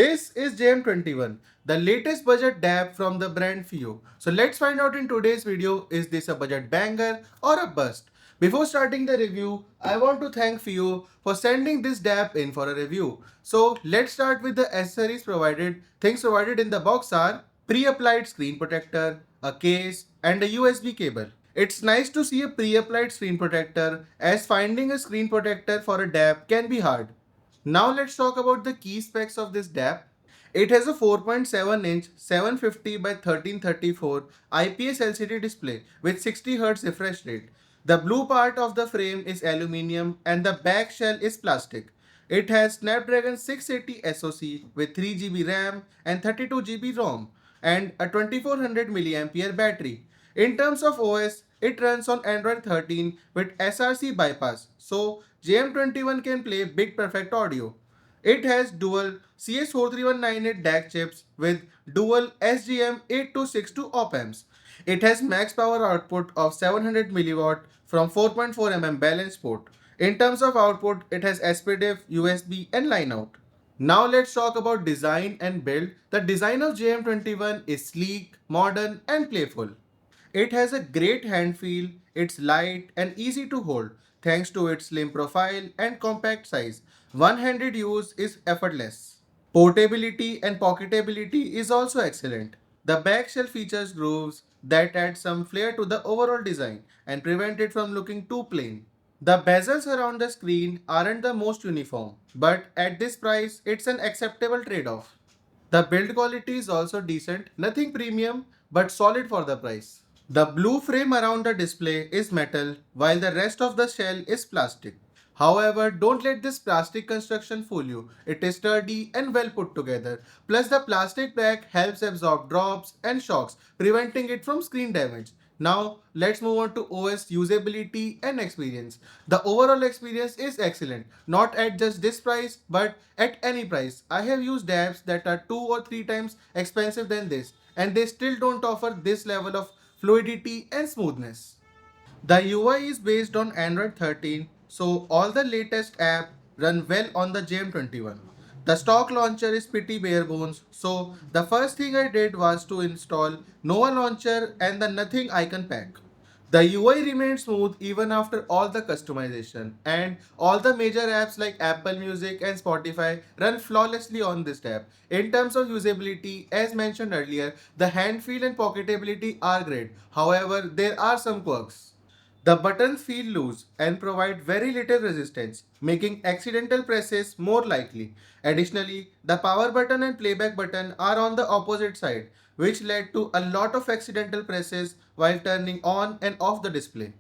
This is JM21, the latest budget DAP from the brand Fiio. So let's find out in today's video, is this a budget banger or a bust? Before starting the review, I want to thank Fiio for sending this DAP in for a review. So let's start with the accessories provided. Things provided in the box are pre-applied screen protector, a case and a USB cable. It's nice to see a pre-applied screen protector, as finding a screen protector for a DAP can be hard. Now let's talk about the key specs of this DAP. It has a 4.7-inch 750 by 1334 IPS LCD display with 60Hz refresh rate. The blue part of the frame is aluminium and the back shell is plastic. It has Snapdragon 680 SoC with 3 GB RAM and 32 GB ROM and a 2400 mAh battery. In terms of OS, it runs on Android 13 with SRC bypass, so JM21 can play Big Perfect audio. It has dual CS43198 DAC chips with dual SGM8262 op-amps. It has max power output of 700 mW from 4.4 mm balanced port. In terms of output, it has SPDIF, USB and line out. Now let's talk about design and build. The design of JM21 is sleek, modern and playful. It has a great hand feel, it's light and easy to hold thanks to its slim profile and compact size. One-handed use is effortless. Portability and pocketability is also excellent. The back shell features grooves that add some flair to the overall design and prevent it from looking too plain. The bezels around the screen aren't the most uniform, but at this price, it's an acceptable trade-off. The build quality is also decent, nothing premium, but solid for the price. The blue frame around the display is metal, while the rest of the shell is plastic. However, don't let this plastic construction fool you. It is sturdy and well put together. Plus, the plastic back helps absorb drops and shocks, preventing it from screen damage. Now, let's move on to OS usability and experience. The overall experience is excellent, not at just this price, but at any price. I have used apps that are 2 or 3 times expensive than this, and they still don't offer this level of fluidity and smoothness. The UI is based on Android 13, so all the latest apps run well on the JM21. The stock launcher is pretty bare bones, so the first thing I did was to install Nova Launcher and the Nothing icon pack. The UI remains smooth even after all the customization, and all the major apps like Apple Music and Spotify run flawlessly on this tab. In terms of usability, as mentioned earlier, the hand feel and pocketability are great. However, there are some quirks. The buttons feel loose and provide very little resistance, making accidental presses more likely. Additionally, the power button and playback button are on the opposite side, which led to a lot of accidental presses while turning on and off the display.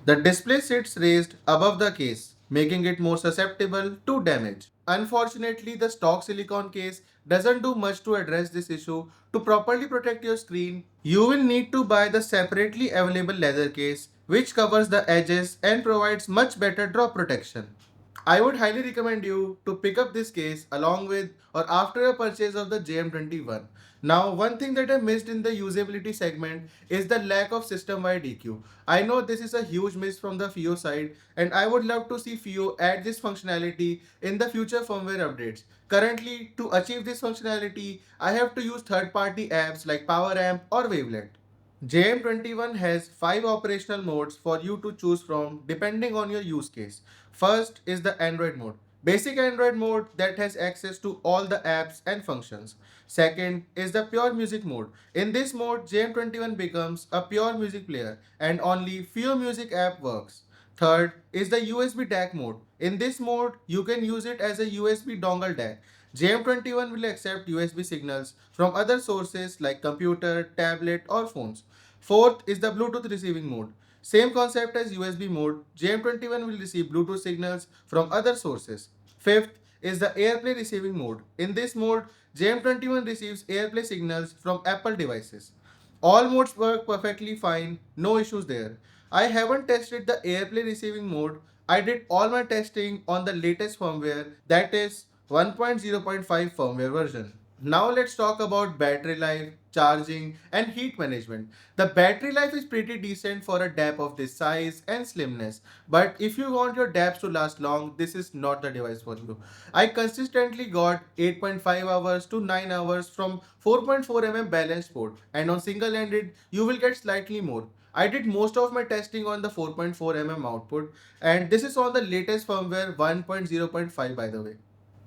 The display sits raised above the case, making it more susceptible to damage. Unfortunately, the stock silicone case doesn't do much to address this issue. To properly protect your screen, you will need to buy the separately available leather case, which covers the edges and provides much better drop protection. I would highly recommend you to pick up this case along with or after a purchase of the JM21. Now, one thing that I missed in the usability segment is the lack of system-wide EQ. I know this is a huge miss from the Fiio side, and I would love to see Fiio add this functionality in the future firmware updates. Currently, to achieve this functionality, I have to use third-party apps like PowerAmp or Wavelet. JM21 has 5 operational modes for you to choose from depending on your use case. First is the Android mode. Basic Android mode that has access to all the apps and functions. Second is the pure music mode. In this mode, JM21 becomes a pure music player and only few music app works. Third is the USB DAC mode. In this mode, you can use it as a USB dongle DAC. JM21 will accept USB signals from other sources like computer, tablet or phones. Fourth is the Bluetooth receiving mode. Same concept as USB mode, JM21 will receive Bluetooth signals from other sources. Fifth is the AirPlay receiving mode. In this mode, JM21 receives AirPlay signals from Apple devices. All modes work perfectly fine, no issues there. I haven't tested the AirPlay receiving mode. I did all my testing on the latest firmware, that is 1.0.5 firmware version. Now let's talk about battery life, charging and heat management. The battery life is pretty decent for a DAP of this size and slimness. But if you want your DAPs to last long, this is not the device for you. I consistently got 8.5 hours to 9 hours from 4.4 mm balanced port, and on single ended you will get slightly more. I did most of my testing on the 4.4 mm output, and this is on the latest firmware 1.0.5 by the way.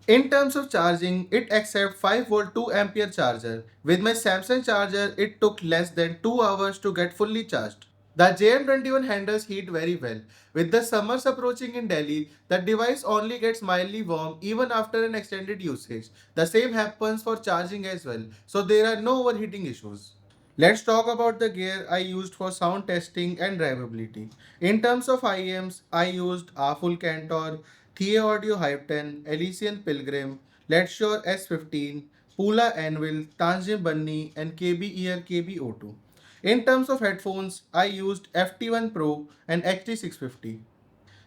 In terms of charging, it accepts 5 volt 2 ampere charger. With my Samsung charger, it took less than 2 hours to get fully charged. The JM21 handles heat very well. With the summers approaching in Delhi, the device only gets mildly warm even after an extended usage. The same happens for charging as well, so there are no overheating issues. Let's talk about the gear I used for sound testing and drivability. In terms of IEMs, I used a full Cantor, Earaudio Hype 10, Elysian Pilgrim, Let's S15, Pula Anvil, Tanjim Bunny, and KB Ear KB02. In terms of headphones, I used FT1 Pro and XT650.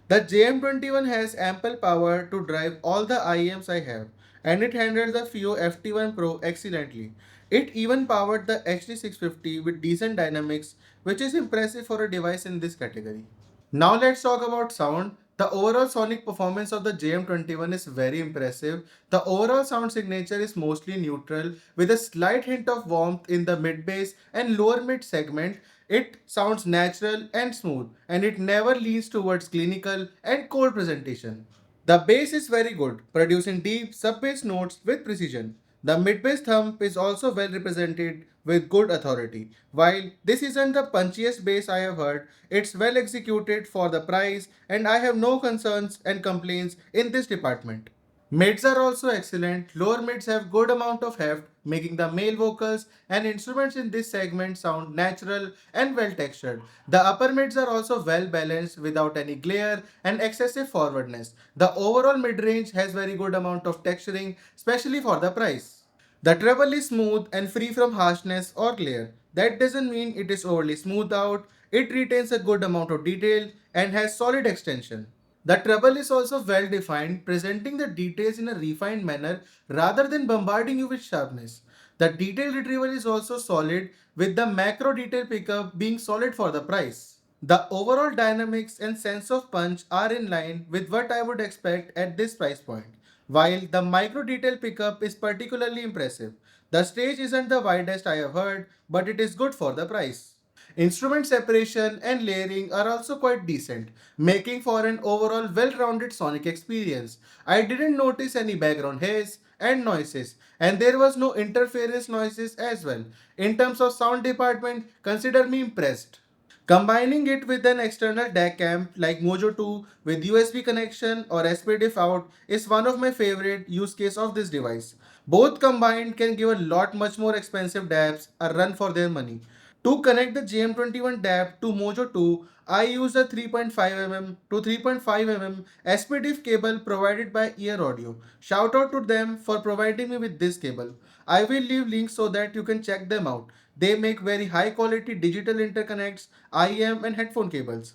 The JM21 has ample power to drive all the IEMs I have, and it handled the Fiio FT1 Pro excellently. It even powered the HD650 with decent dynamics, which is impressive for a device in this category. Now let's talk about sound. The overall sonic performance of the JM21 is very impressive. The overall sound signature is mostly neutral with a slight hint of warmth in the mid bass and lower mid segment. It sounds natural and smooth, and it never leans towards clinical and cold presentation. The bass is very good, producing deep sub-bass notes with precision. The mid-bass thump is also well represented with good authority. While this isn't the punchiest bass I have heard, it's well executed for the price and I have no concerns and complaints in this department. Mids are also excellent. Lower mids have good amount of heft, making the male vocals and instruments in this segment sound natural and well textured. The upper mids are also well balanced without any glare and excessive forwardness. The overall mid range has very good amount of texturing, especially for the price. The treble is smooth and free from harshness or glare. That doesn't mean it is overly smoothed out. It retains a good amount of detail and has solid extension. The treble is also well defined, presenting the details in a refined manner rather than bombarding you with sharpness. The detail retrieval is also solid, with the macro detail pickup being solid for the price. The overall dynamics and sense of punch are in line with what I would expect at this price point, while the micro detail pickup is particularly impressive. The stage isn't the widest I have heard, but it is good for the price. Instrument separation and layering are also quite decent, making for an overall well-rounded sonic experience. I didn't notice any background haze and noises, and there was no interference noises as well. In terms of sound department, consider me impressed. Combining it with an external DAC amp like Mojo 2 with USB connection or SPDIF out is one of my favorite use case of this device. Both combined can give a lot much more expensive DAPs a run for their money. To connect the JM21 DAP to Mojo 2, I used a 3.5 mm to 3.5 mm SPDIF cable provided by Earaudio. Shout out to them for providing me with this cable. I will leave links so that you can check them out. They make very high quality digital interconnects, IEM and headphone cables.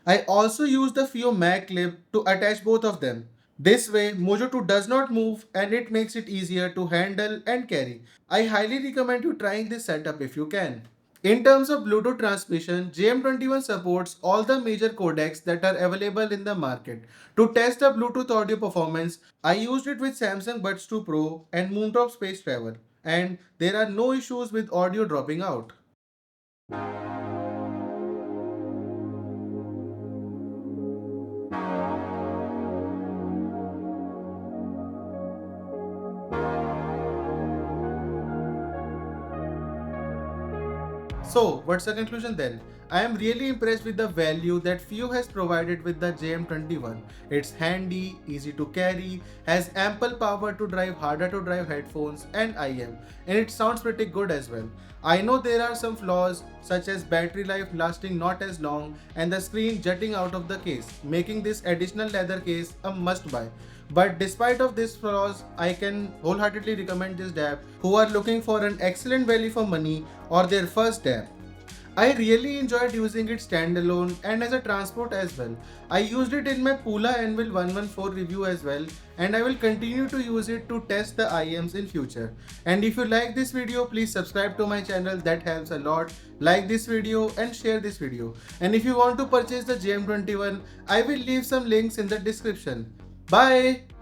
I also use the Fiio mag clip to attach both of them. This way, Mojo 2 does not move and it makes it easier to handle and carry. I highly recommend you trying this setup if you can. In terms of Bluetooth transmission, JM21 supports all the major codecs that are available in the market. To test the Bluetooth audio performance, I used it with Samsung Buds 2 Pro and Moondrop Space Travel, and there are no issues with audio dropping out. So, what's the conclusion then? I am really impressed with the value that Fiio has provided with the JM21. It's handy, easy to carry, has ample power to drive harder to drive headphones and IM, and it sounds pretty good as well. I know there are some flaws such as battery life lasting not as long and the screen jutting out of the case, making this additional leather case a must buy. But despite of these flaws, I can wholeheartedly recommend this DAP who are looking for an excellent value for money or their first DAP. I really enjoyed using it standalone and as a transport as well. I used it in my Pula Anvil 114 review as well, and I will continue to use it to test the IEMs in future. And if you like this video, please subscribe to my channel, that helps a lot. Like this video and share this video. And if you want to purchase the JM21, I will leave some links in the description. Bye!